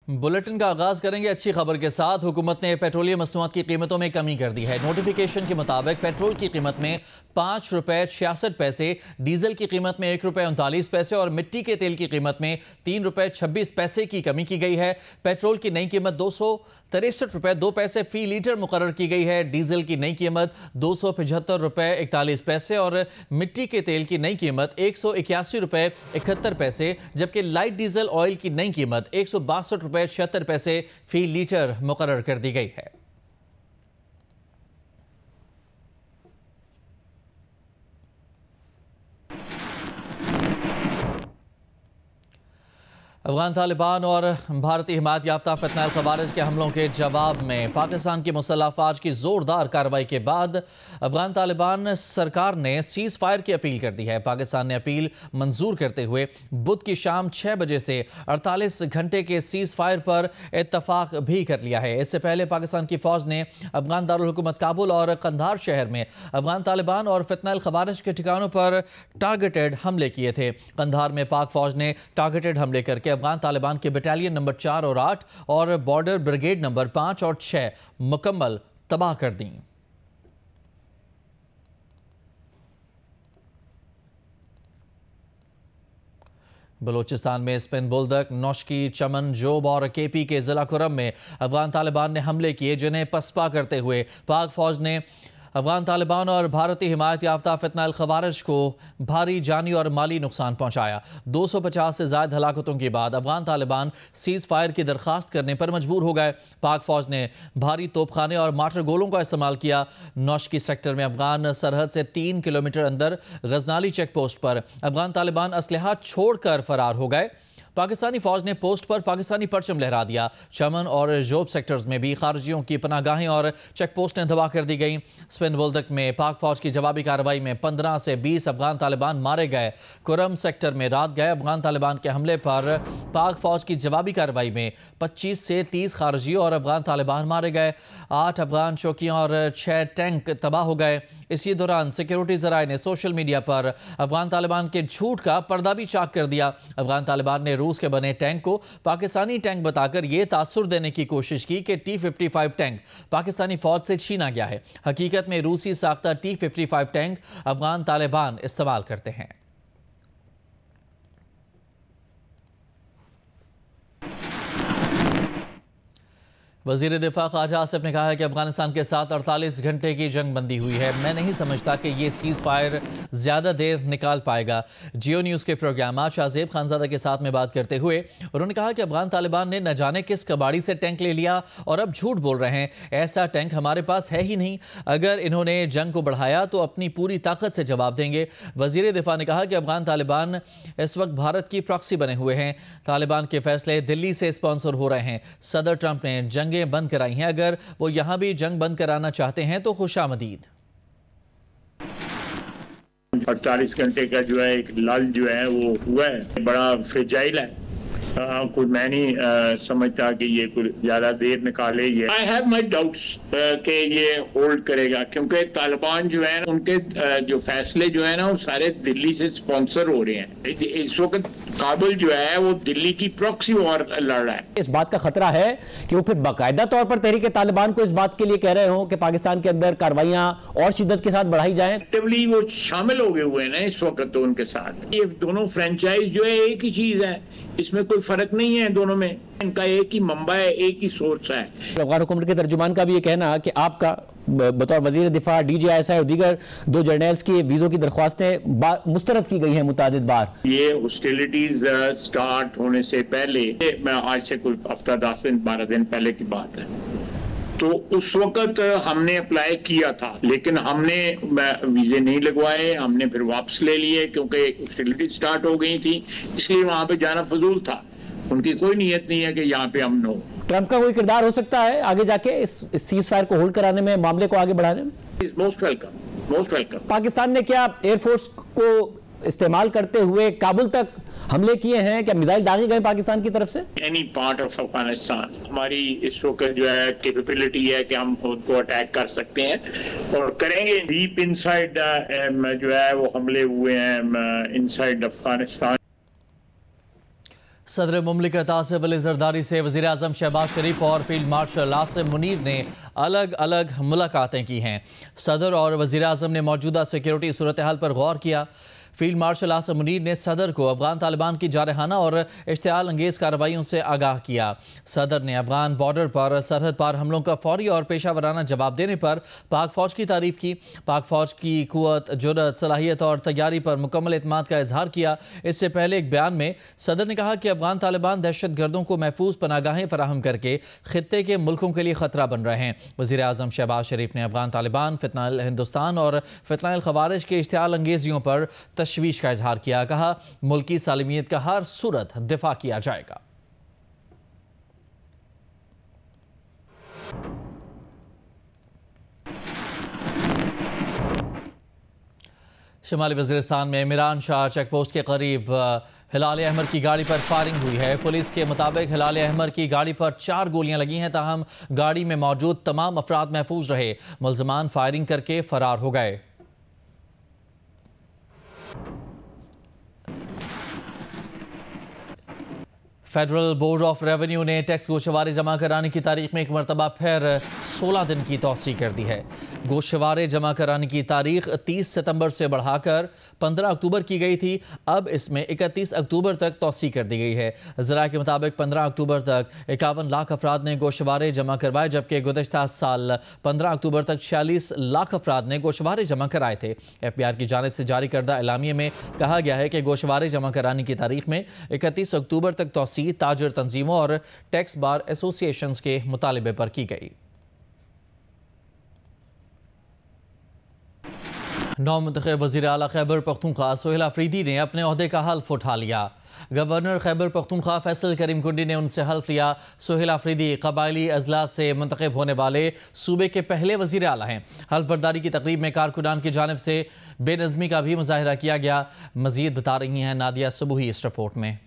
Bulletin का आगाज करेंगे अच्छी खबर के साथ। हुकूमत ने पेट्रोलियम मसनूआत की कीमतों में कमी कर दी है। नोटिफिकेशन के मुताबिक पेट्रोल की कीमत में 5 रुपए 66 पैसे, डीजल की कीमत में 1 रुपए 39 पैसे और मिट्टी के तेल की कीमत में 3 रुपए 26 पैसे की कमी की गई है। पेट्रोल की नई कीमत 263 रुपए 2 पैसे फी लीटर मुकर्रर की गई है। डीजल की नई कीमत 275 रुपए 41 पैसे और मिट्टी के तेल की नई कीमत 181 रुपए 71 पैसे, जबकि लाइट डीजल ऑयल की नई कीमत 162 रुपए 76 पैसे फी लीटर मुकर्रर कर दी गई है। अफगान तालिबान और भारतीय हिमायत याफ्ता फितना अल खवारिज के हमलों के जवाब में पाकिस्तान की मुसल्लह अफवाज की जोरदार कार्रवाई के बाद अफगान तालिबान सरकार ने सीज फायर की अपील कर दी है। पाकिस्तान ने अपील मंजूर करते हुए बुध की शाम 6 बजे से 48 घंटे के सीज फायर पर इत्तफाक भी कर लिया है। इससे पहले पाकिस्तान की फौज ने अफगान दारुल हुकूमत काबुल और कंधार शहर में अफगान तालिबान और फितना अल खवारिज के ठिकानों पर टारगेटेड हमले किए थे। कंधार में पाक फौज ने टारगेटेड हमले करके अफगान तालिबान के बटालियन नंबर 4 और 8 और बॉर्डर ब्रिगेड नंबर 5 और 6 मुकम्मल तबाह कर दी। बलूचिस्तान में स्पिन बुलदक, नौशकी, चमन, जोब और केपी के जिला कुरम में अफगान तालिबान ने हमले किए, जिन्हें पसपा करते हुए पाक फौज ने अफगान तालिबान और भारतीय हिमायत याफ्ता फितना अल खवारिज को भारी जानी और माली नुकसान पहुंचाया। 250 से ज्यादा हलाकतों के बाद अफगान तालिबान सीज फायर की दरखास्त करने पर मजबूर हो गए। पाक फौज ने भारी तोपखाने और मार्टर गोलों का इस्तेमाल किया। नौशकी सेक्टर में अफगान सरहद से 3 किलोमीटर अंदर गजनाली चेक पोस्ट पर अफगान तालिबान असलहा छोड़कर फरार हो गए। पाकिस्तानी फौज ने पोस्ट पर पाकिस्तानी परचम लहरा दिया। चमन और जोब सेक्टर्स में भी खारजियों की पनागाहें और चेक पोस्टें तबाह कर दी गईं। स्पिन बुलदक में पाक फौज की जवाबी कार्रवाई में 15 से 20 अफगान तालिबान मारे गए। कुरम सेक्टर में रात गए अफगान तालिबान के हमले पर पाक फौज की जवाबी कार्रवाई में 25 से 30 खारजी और अफगान तालिबान मारे गए। 8 अफगान चौकियां और 6 टैंक तबाह हो गए। इसी दौरान सिक्योरिटी जराए ने सोशल मीडिया पर अफगान तालिबान के झूठ का पर्दा भी चाक कर दिया। अफगान तालिबान ने रूस के बने टैंक को पाकिस्तानी टैंक बताकर यह तासुर देने की कोशिश की कि T-55 टैंक पाकिस्तानी फौज से छीना गया है। हकीकत में रूसी साख्ता T-55 टैंक अफगान तालिबान इस्तेमाल करते हैं। वज़ीर दिफा ख्वाजा आसिफ ने कहा है कि अफगानिस्तान के साथ 48 घंटे की जंग बंदी हुई है। मैं नहीं समझता कि ये सीज फायर ज़्यादा देर निकाल पाएगा। जियो न्यूज़ के प्रोग्राम आज शाहजेब खानजादा के साथ में बात करते हुए उन्होंने कहा कि अफगान तालिबान ने न जाने किस कबाड़ी से टैंक ले लिया और अब झूठ बोल रहे हैं। ऐसा टैंक हमारे पास है ही नहीं। अगर इन्होंने जंग को बढ़ाया तो अपनी पूरी ताकत से जवाब देंगे। वज़ीर दिफा ने कहा कि अफगान तालिबान इस वक्त भारत की प्रॉक्सी बने हुए हैं। तालिबान के फैसले दिल्ली से स्पॉन्सर हो रहे हैं। सदर ट्रंप ने जंग बंद कराई हैं। अगर वो यहां भी जंग बंद कराना चाहते हैं तो खुशामदीद। 48 घंटे का जो है एक लल जो है वो हुआ है, बड़ा फ्रेजाइल है। कोई मैं नहीं समझता कि ये कोई ज्यादा देर निकाले। ये आई हैव माई डाउट्स कि ये होल्ड करेगा, क्योंकि तालिबान जो है उनके जो फैसले जो है ना वो सारे दिल्ली से स्पॉन्सर हो रहे हैं। इस वक्त काबुल जो है वो दिल्ली की प्रॉक्सी वॉर लड़ रहा है। इस बात का खतरा है कि वो फिर बाकायदा तौर पर तहरीक तालिबान को इस बात के लिए कह रहे हो कि पाकिस्तान के अंदर कार्रवाइयां और शिद्दत के साथ बढ़ाई जाएं। एक्टिवली वो शामिल हो गए हुए हैं ना इस वक्त तो उनके साथ। ये दोनों फ्रेंचाइज जो है एक ही चीज है, इसमें कोई फर्क नहीं है दोनों में। इनका एक ही मंबा है, एक ही सोर्स है। अफगान हुकूमत के तर्जुमान का भी ये कहना कि आपका बतौर वजीर दिफा DGISI और दीगर 2 जर्नल्स की वीज़ों की दरख्वास्तें मुस्तरद की गई हैं मुतादिद बार। ये हॉस्टिलिटीज स्टार्ट होने से पहले, मैं आज से कोई हफ्ता 10 दिन 12 दिन पहले की बात है, तो उस वक्त हमने अप्लाई किया था, लेकिन हमने वीजे नहीं लगवाए। हमने फिर वापस ले लिए क्योंकि हॉस्टिलिटी स्टार्ट हो गई थी, इसलिए वहां पे जाना फजूल था। उनकी कोई नीयत नहीं है कि यहाँ पे अमन हो। ट्रंप का कोई किरदार हो सकता है आगे जाके इस सीज फायर को होल्ड कराने में, मामले को आगे बढ़ाने में? Most welcome, most welcome. Pakistan ने क्या एयरफोर्स को इस्तेमाल करते हुए काबुल तक हमले किए हैं? क्या मिसाइल दागे गए पाकिस्तान की तरफ से? एनी पार्ट ऑफ अफगानिस्तान हमारी इस वक्त जो है कैपेबिलिटी है कि हम उनको अटैक कर सकते हैं और करेंगे। डीप इनसाइड जो है वो हमले हुए हैं इनसाइड अफगानिस्तान। सदर मुमलिकत आसिफ अली जरदारी से वज़ीर आज़म शहबाज शरीफ और फील्ड मार्शल आसिम मुनीर ने अलग अलग मुलाकातें की हैं। सदर और वज़ीर आज़म ने मौजूदा सिक्योरिटी सूरत हाल पर गौर किया। फील्ड मार्शल आसिम मुनीर ने सदर को अफगान तालिबान की जारहाना और इश्तियाल अंगेज़ कार्रवाइयों से आगाह किया। सदर ने अफगान बॉर्डर पर सरहद पार हमलों का फौरी और पेशावराना जवाब देने पर पाक फ़ौज की तारीफ़ की। पाक फ़ौज की क़ुव्वत, जुर्रत, सलाहियत और तैयारी पर मुकम्मल एतमाद का इजहार किया। इससे पहले एक बयान में सदर ने कहा कि अफगान तालिबान दहशत गर्दों को महफूज पनागाहें फराहम करके खित्ते के मुल्कों के लिए ख़तरा बन रहे हैं। वज़ीर आज़म शहबाज शरीफ ने अफगान तालिबान, फितनाल हिंदुस्तान और फितनाल ख़वारिज के इश्तियाल अंगेज़ियों पर तशवीश का इजहार किया। कहा, मुल्की सालिमियत का हर सूरत दिफा किया जाएगा। शुमाली वज़ीरिस्तान में मिरान शाह चेक पोस्ट के करीब हिलाल अहमर की गाड़ी पर फायरिंग हुई है। पुलिस के मुताबिक हिलाल अहमर की गाड़ी पर 4 गोलियां लगी हैं, ताहम गाड़ी में मौजूद तमाम अफराद महफूज रहे। मुल्ज़िमान फायरिंग करके फरार हो गए। फेडरल बोर्ड ऑफ रेवेन्यू ने टैक्स गोशवारे जमा कराने की तारीख में एक मरतबा फिर 16 दिन की तौसी कर दी है। गोशवारे जमा कराने की तारीख 30 सितंबर से बढ़ाकर 15 अक्टूबर की गई थी। अब इसमें 31 अक्टूबर तक तौसी कर दी गई है। ज़रा के मुताबिक 15 अक्टूबर तक 51 लाख अफराद ने गोशवारे जमा करवाए, जबकि गुज़श्ता साल 15 अक्टूबर तक 46 लाख अफराद ने गोशवारे जमा कराए थे। FBI की जानिब से जारी करदा एलामिये में कहा गया है कि गोशवारे जमा कराने की तारीख में 31 अक्टूबर तक तौसी ताजर तंजीमों और टैक्स बार एसोसिएशंस के मुतालिबे पर की गई। नौमुंतखब वज़ीर आला खैबर पख्तूनख्वा सोहेल अफरीदी ने अपने ओहदे का हल्फ उठा लिया। गवर्नर खैबर पख्तूनख्वा फैसल करीम कुंडी ने उनसे हल्फ लिया। सोहेल अफरीदी कबायली अजलास से मुंतखब होने वाले सूबे के पहले वज़ीर आला हैं। हल्फ बर्दारी की तकरीब में कारकुनान की जानिब से बेनज़मी का भी मुजाहिरा किया गया। मज़ीद बता रही हैं नादिया सुबुही इस रिपोर्ट में।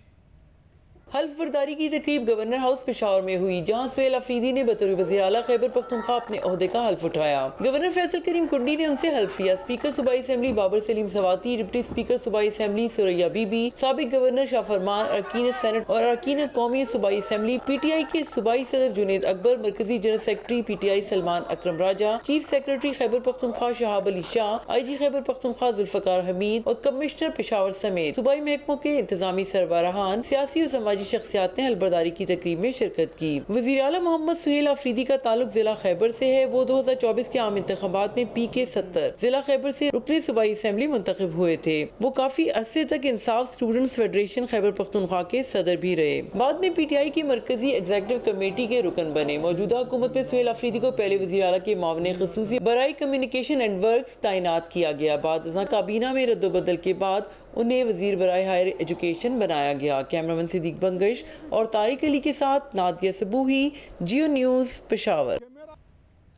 हल्फ बर्दारी की तकरीब गवर्नर हाउस पेशावर में हुई, जहां सोहेल अफरीदी ने बतौर वज़ीर आला खैबर पख्तूनख्वा अपने ओहदे का हल्फ उठाया। गवर्नर फैसल करीम कुंडी ने उनसे हल्फ लिया। स्पीकर सूबाई assembly Babar Saleem Swati, deputy speaker सूबाई असेंबली सुरैया बीबी, साबिक गवर्नर शाह फरमान, अरकीन सेनेट और अरकीन कौमी सूबाई असेंबली, PTI के सूबाई सदर जुनेद अकबर, मरकजी general secretary PTI Salman Akram Raja, chief secretary Khyber Pakhtunkhwa Shahab Ali Shah, IG Khyber Pakhtunkhwa Zulfiqar Hameed और कमिश्नर पेशावर समेत सूबाई महकमों के इंतजामी सरबराहान, सियासी और समाजी शख्सियात ने हल्फबर्दारी की तकरीब में शिरकत की। वज़ीर आला मोहम्मद सुहेल अफरीदी का ताल्लुक जिला खैबर से है। वो 2024 के आम इंतखाबात में PK 70 जिला खैबर से रुकने सूबाई असेंबली मुंतखब हुए थे। वो काफी अरसे तक इंसाफ स्टूडेंट्स फेडरेशन खैबर पख्तूनख्वा के सदर भी रहे। बाद में PTI की मरकजी एग्जीक्यूटिव कमेटी के रुकन बने। मौजूदा हुकूमत में सुहेल अफरीदी को पहले वज़ीर आला के मामले ख़ुसूसी बराई कम्युनिकेशन एंड वर्क्स तैनात किया गया। बाद काबीना में रद्दोबदल के बाद उन्हें वजीर बराए हायर एजुकेशन बनाया गया। कैमरामैन सिद्दीक बंगश और तारिक अली के साथ नादिया सबूही, जियो न्यूज़, पेशावर।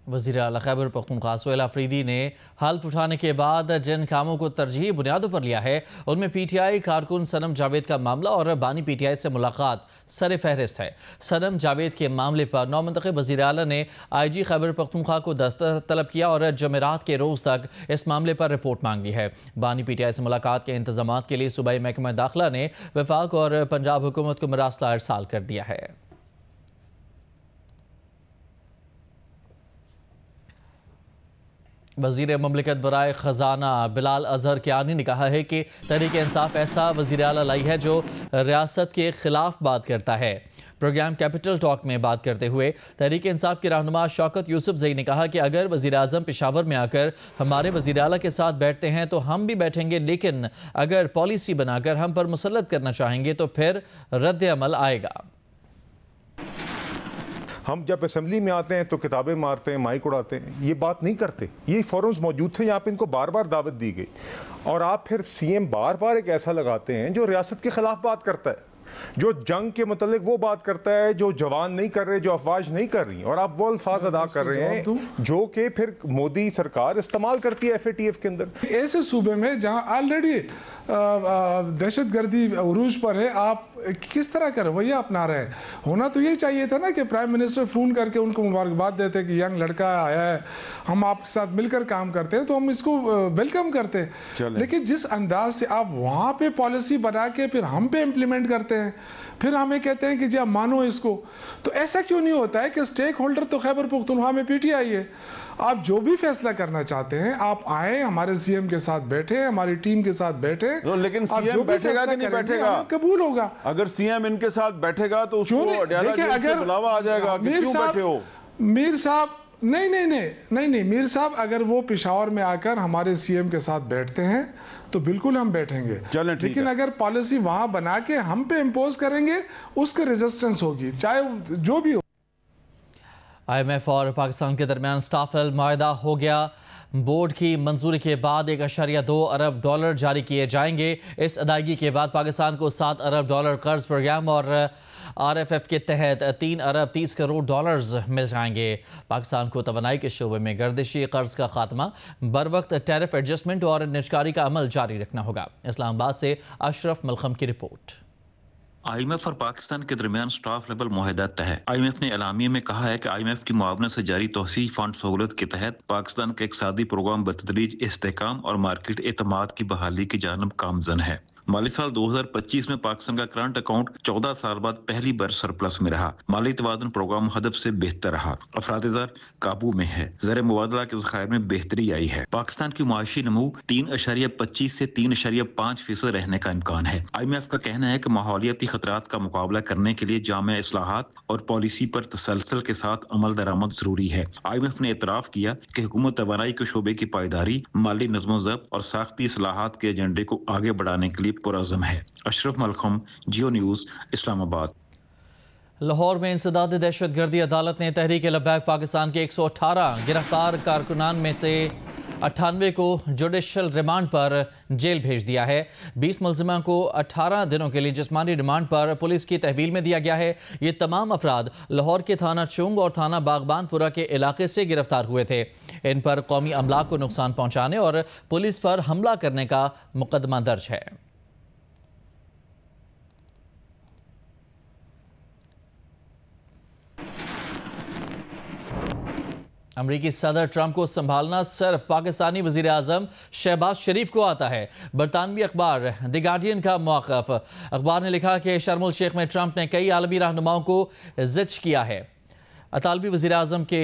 वज़ीर आला खैबर पख्तूनख्वा सोहेल अफरीदी ने हल्फ उठाने के बाद जिन कामों को तरजीही बुनियादों पर लिया है, उनमें PTI कारकुन सनम जावेद का मामला और बानी PTI से मुलाकात सर फहरिस्त है। सनम जावेद के मामले पर नौमुंतखब वज़ीर आला ने IG खैबर पख्तूनख्वा को दस्तखत तलब किया और जमेरात के रोज़ तक इस मामले पर रिपोर्ट मांग ली है। बानी PTI से मुलाकात के इंतजामात के लिए सूबाई महकमा दाखिला ने वफाक और पंजाब हुकूमत को मरासला इरसाल कर दिया है। वज़ीर मुमलिकत बराए ख़जाना बिलाल अज़हर कियानी ने कहा है कि तहरीक इंसाफ ऐसा वज़ीर आला लाई है जो रियासत के ख़िलाफ़ बात करता है। प्रोग्राम कैपिटल टॉक में बात करते हुए तहरीक इंसाफ के रहनुमा शौकत यूसुफ ज़ई ने कहा कि अगर वज़ीर आज़म पेशावर में आकर हमारे वज़ीर आला के साथ बैठते हैं तो हम भी बैठेंगे, लेकिन अगर पॉलिसी बनाकर हम पर मुसल्लत करना चाहेंगे तो फिर रद्द अमल आएगा। हम जब असेंबली में आते हैं तो किताबें मारते हैं, माइक उड़ाते हैं, ये बात नहीं करते। ये फोरम्स मौजूद थे, यहाँ पे इनको बार बार दावत दी गई और आप फिर CM बार बार एक ऐसा लगाते हैं जो रियासत के खिलाफ बात करता है, जो जंग के मतलब वो बात करता है, जो जवान नहीं कर रहे, जो अफवाज नहीं कर रही, और आप वो अल्फाज अदा कर रहे हैं जो कि फिर मोदी सरकार इस्तेमाल करती है FATF के अंदर। ऐसे सूबे में जहां ऑलरेडी दहशतगर्दी उरूज पर है, आप किस तरह का रवैया अपना रहे हैं? होना तो यही चाहिए था ना कि प्राइम मिनिस्टर फ़ोन करके उनको मुबारकबाद देते कि यंग लड़का आया है, हम आपके साथ मिलकर काम करते हैं, तो हम इसको वेलकम करते हैं। लेकिन जिस अंदाज से आप वहाँ पे पॉलिसी बना के फिर हम पे इम्प्लीमेंट करते हैं, हैं, फिर हमें कहते हैं कि जी आप मानो इसको। तो ऐसा क्यों नहीं होता है कि स्टेक होल्डर तो खैबर पख्तूनख्वा में पीटीआई है, आप जो भी फैसला करना चाहते हैं आप आए, हमारे सीएम के साथ बैठे, हमारी टीम के साथ बैठे। लेकिन सीएम बैठेगा कि नहीं बैठेगा, कबूल होगा। अगर सीएम इनके साथ बैठेगा तो उसको अडयाला जेल से बुलावा आ जाएगा कि क्यों बैठे हो। मीर साहब नहीं, मीर साहब अगर वो पेशावर में आकर हमारे सीएम के साथ बैठते हैं तो बिल्कुल हम बैठेंगे, लेकिन अगर पॉलिसी वहां बना के हम पे इम्पोज करेंगे उसके रेजिस्टेंस होगी, चाहे जो भी हो। IMF और पाकिस्तान के दरमियान स्टाफ माहिदा हो गया। बोर्ड की मंजूरी के बाद $1.2 अरब जारी किए जाएंगे। इस अदायगी के बाद पाकिस्तान को $7 अरब कर्ज प्रोग्राम और RFF के तहत $3 अरब 30 करोड़ मिल जाएंगे। पाकिस्तान को तवानाई के शोबे में गर्दिशी कर्ज का खात्मा, बर वक्त टैरिफ एडजस्टमेंट और निजकारी का अमल जारी रखना होगा। इस्लामाबाद से अशरफ मलखम की रिपोर्ट। IMF और पाकिस्तान के दरमियान स्टाफ लेवल मुआहदा तय है। IMF ने एलामिया में कहा है कि IMF की मुआवनत से जारी तोसी फंड सहूलत के तहत पाकिस्तान का इक़्तिसादी प्रोग्राम बतदरीज इस्तेहकाम और मार्केट एतमाद की बहाली की जानब गामज़न है। माली साल 2025 में पाकिस्तान का करंट अकाउंट 14 साल बाद पहली बार सरप्लस में रहा। माली तवाज़ुन प्रोग्राम हदफ से बेहतर रहा। अफराद-ए-ज़र काबू में है। ज़र मुबादला के ज़खायर में बेहतरी आई है। पाकिस्तान की मुआशी नमू 3.25 से 3.5% रहने का इम्कान है। IMF का कहना है कि माहौलियाती खतरात का मुकाबला करने के लिए जामे इस्लाहात और पॉलिसी पर तसलसल के साथ अमल दरामद जरूरी है। IMF ने एतराफ़ किया कि हुकूमत तवानाई के शोबे की पायदारी, माली नज़्म-ओ-ज़ब्त और साख्ती इस्लाहात के एजेंडे को आगे बढ़ाने के लिए पुरअज़्म है। अशरफ मलखम, जियो न्यूज़, इस्लामाबाद। लाहौर में इंसदाद दहशतगर्दी अदालत ने तहरीक लब्बैक पाकिस्तान के 118 गिरफ्तार कारकुनान में से 98 को जुडिशल रिमांड पर जेल भेज दिया है। 20 मुलजिमा को 18 दिनों के लिए जिस्मानी रिमांड पर पुलिस की तहवील में दिया गया है। ये तमाम अफराद लाहौर के थाना चुंग और थाना बागबानपुरा के इलाके से गिरफ्तार हुए थे। इन पर कौमी अमलाक को नुकसान पहुंचाने और पुलिस पर हमला करने का मुकदमा दर्ज है। अमरीकी सदर ट्रंप को संभालना सिर्फ पाकिस्तानी वजीर आजम शहबाज शरीफ को आता है। बरतानवी अखबार द गार्डियन का मौक़िफ़। अखबार ने लिखा कि शर्म उल शेख में ट्रंप ने कई आलमी रहनुमाओं को ज़िच किया है। अतालवी वजीर आजम के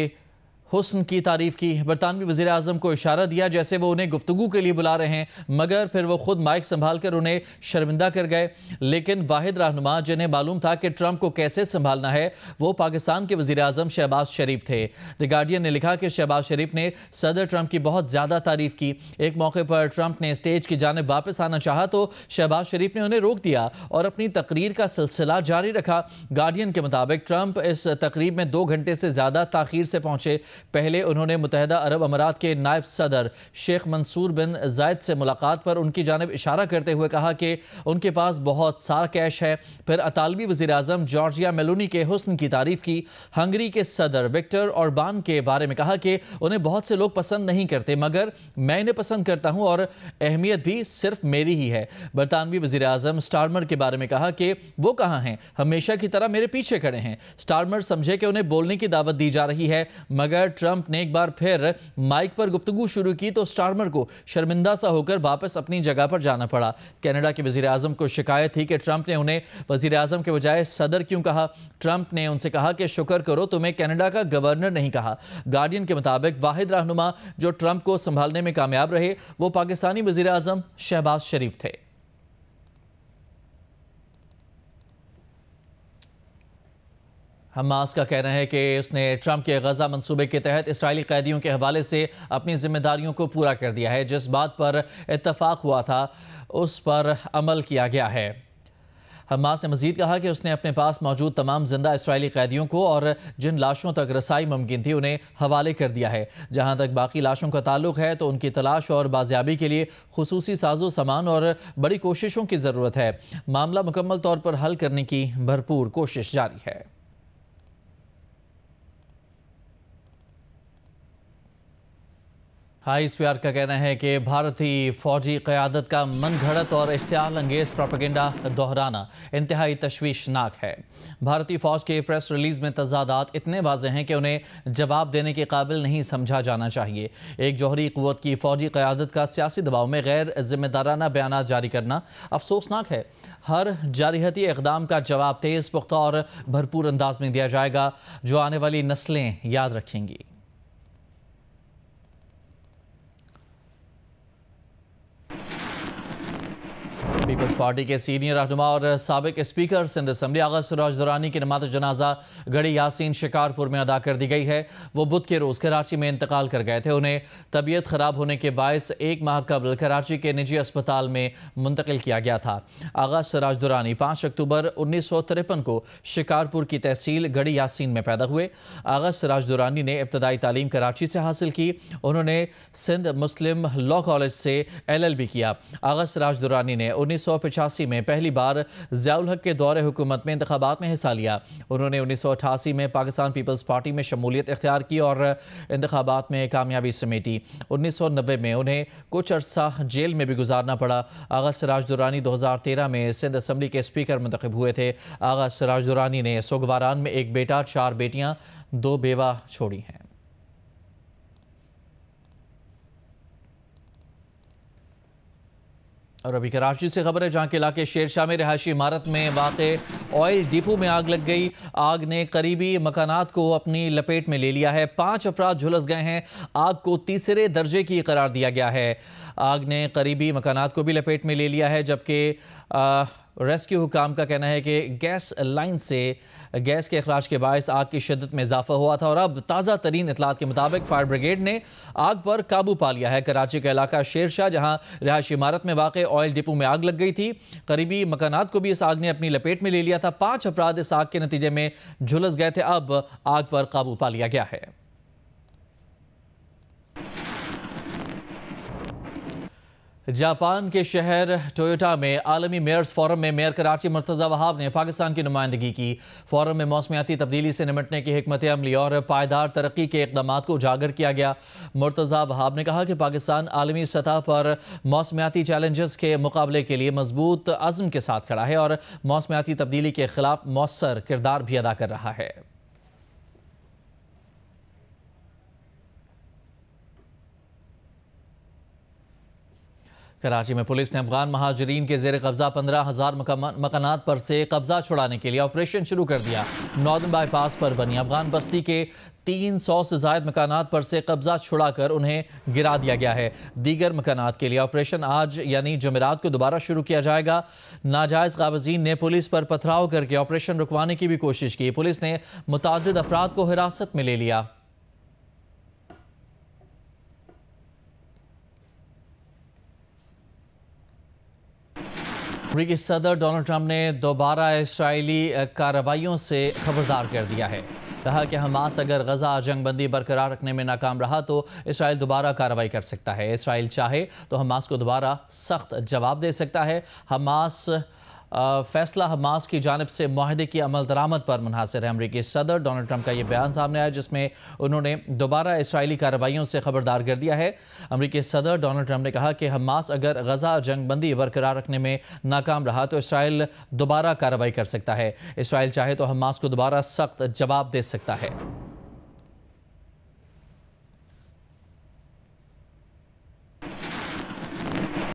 हुस्न की तारीफ की। बरतानवी वज़ीर आज़म को इशारा दिया जैसे वो उन्हें गुफ्तगू के लिए बुला रहे हैं, मगर फिर वो खुद माइक संभाल कर उन्हें शर्मिंदा कर गए। लेकिन वाहिद रहनुमा जिन्हें मालूम था कि ट्रंप को कैसे संभालना है, वो पाकिस्तान के वज़ीर आज़म शहबाज शरीफ थे। द गार्डियन ने लिखा कि शहबाज शरीफ ने सदर ट्रंप की बहुत ज़्यादा तारीफ की। एक मौके पर ट्रंप ने स्टेज की जानिब वापस आना चाहा तो शहबाज शरीफ ने उन्हें रोक दिया और अपनी तकरीर का सिलसिला जारी रखा। गार्डियन के मुताबिक ट्रंप इस तकरीब में 2 घंटे से ज़्यादा ताख़ीर से पहुंचे। पहले उन्होंने मुत्तहिदा अरब अमारात के नायब सदर शेख मंसूर बिन जायद से मुलाकात पर उनकी जानिब इशारा करते हुए कहा कि उनके पास बहुत सारा कैश है। फिर अतालवी वज़ीर आज़म जॉर्जिया मेलोनी के हुस्न की तारीफ की। हंगरी के सदर विक्टर ऑर्बान के बारे में कहा कि उन्हें बहुत से लोग पसंद नहीं करते, मगर मैं इन्हें पसंद करता हूं और अहमियत भी सिर्फ मेरी ही है। बरतानवी वज़ीर आज़म स्टारमर के बारे में कहा कि वो कहाँ हैं, हमेशा की तरह मेरे पीछे खड़े हैं। स्टारमर समझे कि उन्हें बोलने की दावत दी जा रही है, मगर ट्रंप ने एक बार फिर माइक पर गुफ्तगू शुरू की तो स्टारमर को शर्मिंदा सा होकर वापस अपनी जगह पर जाना पड़ा। कनाडा के वज़ीर आज़म को शिकायत थी कि ट्रंप ने उन्हें वज़ीर आज़म के बजाय सदर क्यों कहा। ट्रंप ने उनसे कहा कि शुक्र करो तुम्हें कनाडा का गवर्नर नहीं कहा। गार्डियन के मुताबिक वाहिद रहनुमा जो ट्रंप को संभालने में कामयाब रहे वो पाकिस्तानी वज़ीर आज़म शहबाज शरीफ थे। हमास का कहना है कि उसने ट्रंप के गजा मंसूबे के तहत इस्राएली कैदियों के हवाले से अपनी जिम्मेदारियों को पूरा कर दिया है। जिस बात पर इत्तफाक हुआ था उस पर अमल किया गया है। हमास ने मजीद कहा कि उसने अपने पास मौजूद तमाम जिंदा इस्राएली कैदियों को और जिन लाशों तक रसाई मुमकिन थी उन्हें हवाले कर दिया है। जहां तक बाकी लाशों का ताल्लुक है तो उनकी तलाश और बाजियाबी के लिए खुसूसी साजो सामान और बड़ी कोशिशों की ज़रूरत है। मामला मुकम्मल तौर पर हल करने की भरपूर कोशिश जारी है। ISPR का कहना है कि भारतीय फौजी क़यादत का मनगढ़ंत और इश्तियाल अंगेज़ प्रोपेगेंडा दोहराना इंतहाई तशवीशनाक है। भारतीय फ़ौज के प्रेस रिलीज़ में तज़ादात इतने वाज़ेह हैं कि उन्हें जवाब देने के काबिल नहीं समझा जाना चाहिए। एक जौहरी क़ुव्वत की फ़ौजी क़यादत का सियासी दबाव में गैर ज़िम्मेदाराना बयानात जारी करना अफसोसनाक है। हर जारहती इक़दाम का जवाब तेज़, पुख्ता और भरपूर अंदाज में दिया जाएगा, जो आने वाली नस्लें याद रखेंगी। पीपल्स पार्टी के सीनियर रहनुमा और साबिक स्पीकर सिंध असम्बली आगा सिराज दुरानी की नमाज़ जनाजा गढ़ी यासीन शिकारपुर में अदा कर दी गई है। वो बुध के रोज़ कराची में इंतकाल कर गए थे। उन्हें तबीयत ख़राब होने के बायस 1 माह कबल कराची के निजी अस्पताल में मुंतकिल किया गया था। आगा सिराज दुरानी 5 अक्टूबर 1953 को शिकारपुर की तहसील गढ़ी यासीन में पैदा हुए। आगा सिराज दुरानी ने इब्तदाई तालीम कराची से हासिल की। उन्होंने सिंध मुस्लिम लॉ कॉलेज से LLB किया। आगा सिराज दुरानी ने 1985 में पहली बार ज़ियाउल हक के दौरे हुकूमत में इंतखाबात में हिस्सा लिया। उन्होंने 1988 में पाकिस्तान पीपल्स पार्टी में शमूलियत इख्तियार की और इंतखाबात में कामयाबी समेटी। 1990 में उन्हें कुछ अरसा जेल में भी गुजारना पड़ा। आगा सिराज दुरानी 2013 में सिंध असम्बली के स्पीकर मुंतखब हुए थे। आगा सिराज दुरानी ने सोगवारान में 1 बेटा, 4 बेटियां, 2 बेवा छोड़ी हैं। और अभी कराची से खबर है, जहां के इलाके शेरशाह में रिहायशी इमारत में वाक़े ऑयल डिपो में आग लग गई। आग ने करीबी मकानात को अपनी लपेट में ले लिया है। 5 अफराद झुलस गए हैं। आग को तीसरे दर्जे की करार दिया गया है। आग ने करीबी मकानात को भी लपेट में ले लिया है, जबकि रेस्क्यू हुकाम का कहना है कि गैस लाइन से गैस के अखराज के बायस आग की शिद्दत में इजाफा हुआ था। और अब ताज़ा तरीन इतलात के मुताबिक फायर ब्रिगेड ने आग पर काबू पा लिया है। कराची का इलाका शेरशाह, जहां रिहायशी इमारत में वाक़े ऑयल डिपो में आग लग गई थी, करीबी मकानात को भी इस आग ने अपनी लपेट में ले लिया था। 5 अफराद इस आग के नतीजे में झुलस गए थे। अब आग पर काबू पा लिया गया है। जापान के शहर टोयोटा में आलमी मेयर्स फोरम में मेयर कराची मुर्तज़ा वहाब ने पाकिस्तान की नुमाइंदगी की। फोरम में मौसमियाती तब्दीली से निमटने की हिकमत अमली और पायदार तरक्की के इक़दामात को उजागर किया गया। मुर्तज़ा वहाब ने कहा कि पाकिस्तान आलमी सतह पर मौसमियाती चैलेंजेस के मुकाबले के लिए मजबूत अज़्म के साथ खड़ा है और मौसमियाती तब्दीली के खिलाफ मौसर किरदार भी अदा कर रहा है। कराची में पुलिस ने अफगान महाजरीन के जेर कब्जा 15,000 मकानात पर से कब्जा छुड़ाने के लिए ऑपरेशन शुरू कर दिया। नॉर्दर्न बाईपास पर बनी अफगान बस्ती के 300 से ज़ायद मकानात पर से कब्जा छुड़ाकर उन्हें गिरा दिया गया है। दीगर मकानात के लिए ऑपरेशन आज यानी जुमेरात को दोबारा शुरू किया जाएगा। नाजायज़ काबज़ीन ने पुलिस पर पथराव करके ऑपरेशन रुकवाने की भी कोशिश की। पुलिस ने मुतादिद अफराद को हिरासत में ले लिया। अमेरिकी सदर डोनाल्ड ट्रंप ने दोबारा इसराइली कार्रवाइयों से खबरदार कर दिया है। कहा कि हमास अगर गजा जंगबंदी बरकरार रखने में नाकाम रहा तो इसराइल दोबारा कार्रवाई कर सकता है। इसराइल चाहे तो हमास को दोबारा सख्त जवाब दे सकता है। फैसला हमास की जानिब से मुआहदे की अमल दरामद पर मुनहसर है। अमेरिकी सदर डोनाल्ड ट्रंप का यह बयान सामने आया, जिसमें उन्होंने दोबारा इसराइली कार्रवाइयों से खबरदार कर दिया है। अमेरिकी सदर डोनाल्ड ट्रंप ने कहा कि हमास अगर गजा जंगबंदी बरकरार रखने में नाकाम रहा तो इसराइल दोबारा कार्रवाई कर सकता है। इसराइल चाहे तो हमास को दोबारा सख्त जवाब दे सकता है।